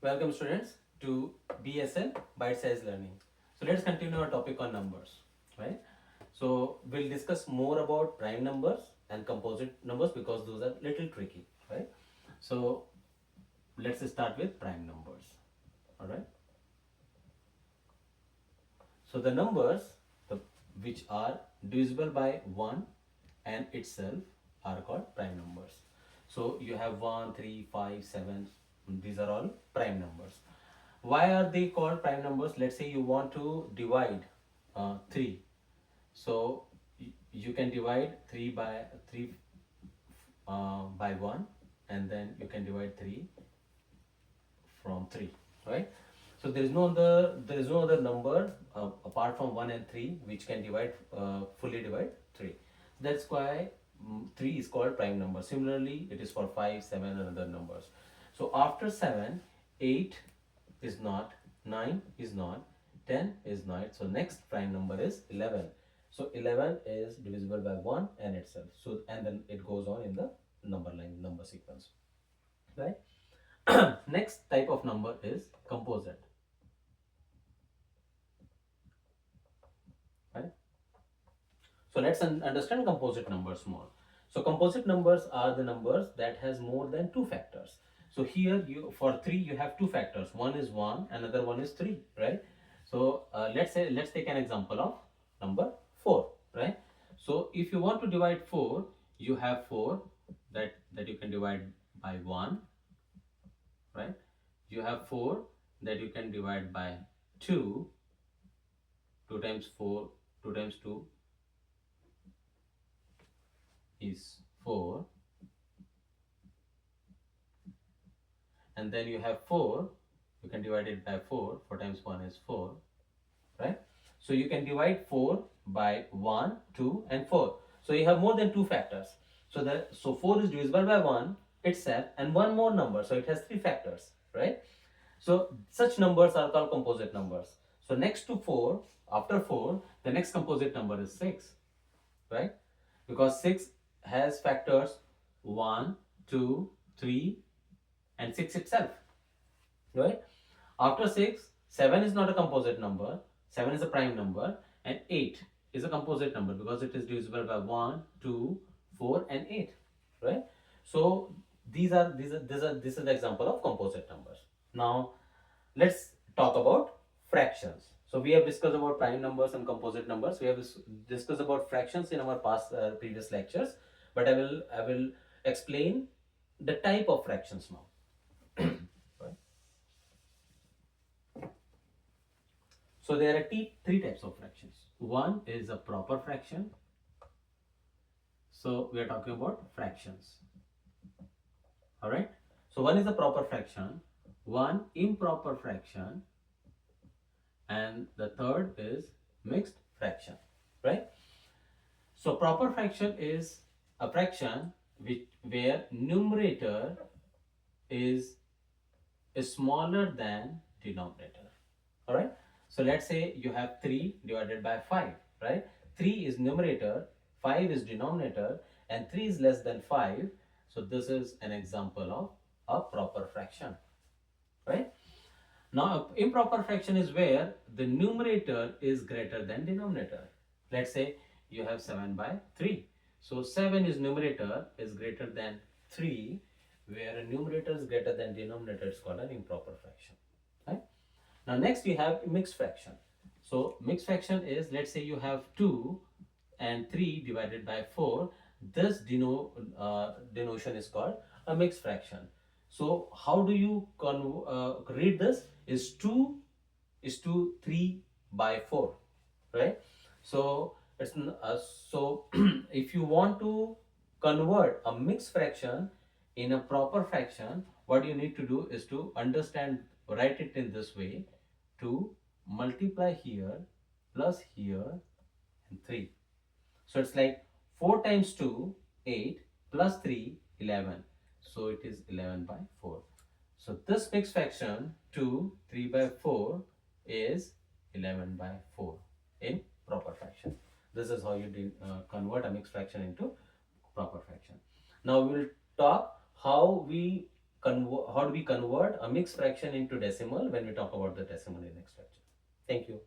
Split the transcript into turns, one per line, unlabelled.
Welcome students to BSL Bite Size Learning. So let's continue our topic on numbers, right? So we'll discuss more about prime numbers and composite numbers because those are little tricky, right? So let's start with prime numbers, all right? So the numbers which are divisible by 1 and itself are called prime numbers. So you have 1, 3, 5, 7. These are all prime numbers. Why are they called prime numbers? Let's say you want to divide 3. So you can divide 3 by 1, and then you can divide 3 from 3, right? So there is no other number apart from 1 and 3 which can fully divide 3. That's why 3 is called prime number. Similarly, it is for 5, 7 and other numbers. So after 7, 8 is not, 9 is not, 10 is not. So next prime number is 11. So 11 is divisible by 1 and itself. So and then it goes on in the number sequence, right? Next type of number is composite, right? So let's understand composite numbers more. So composite numbers are the numbers that has more than two factors. So here you for 3 you have two factors. One is 1, another one is 3, right? So let's take an example of number 4, right? So if you want to divide 4, you have 4 that you can divide by 1, right? You have 4 that you can divide by 2. 2 times 4, 2 times 2 is 4, and then you have 4, you can divide it by 4. 4 times 1 is 4, right? So you can divide 4 by 1, 2 and 4. So you have more than two factors. So 4 is divisible by 1 itself and one more number, so it has three factors, right? So such numbers are called composite numbers. So next to 4, after 4, the next composite number is 6, right? Because 6 has factors 1, 2, 3 and 6 itself, right? After 6, 7 is not a composite number, 7 is a prime number, and 8 is a composite number because it is divisible by 1, 2, 4 and 8, right? So this is the example of composite numbers. Now let's talk about fractions. So we have discussed about prime numbers and composite numbers. We have discussed about fractions in our past previous lectures, but I will explain the type of fractions now. Right? So there are three types of fractions. One is a proper fraction. So we are talking about fractions. All right. So one is a proper fraction, one improper fraction, and the third is mixed fraction, right? So proper fraction is a fraction where numerator is smaller than denominator. All right. So let's say you have 3 divided by 5, right? 3 is numerator, 5 is denominator, and 3 is less than 5. So this is an example of a proper fraction, right? Now improper fraction is where the numerator is greater than denominator. Let's say you have 7 by 3. So 7 is numerator is greater than 3, where a numerator is greater than denominator is called an improper fraction, right? Now next you have mixed fraction. So mixed fraction is, let's say you have 2 and 3 divided by 4. This denotion is called a mixed fraction. So how do you read this? Is 2 is to 3 by 4, right? So it's so if you want to convert a mixed fraction in a proper fraction, what you need to do is to understand, write it in this way: to multiply here plus here and 3. So it's like 4 times 2, 8 plus 3, 11. So it is 11 by 4. So this mixed fraction 2, 3 by 4 is 11 by 4 in proper fraction. This is how you convert a mixed fraction into proper fraction. Now we will talk how we how do we convert a mixed fraction into decimal when we talk about the decimal in next lecture. Thank you.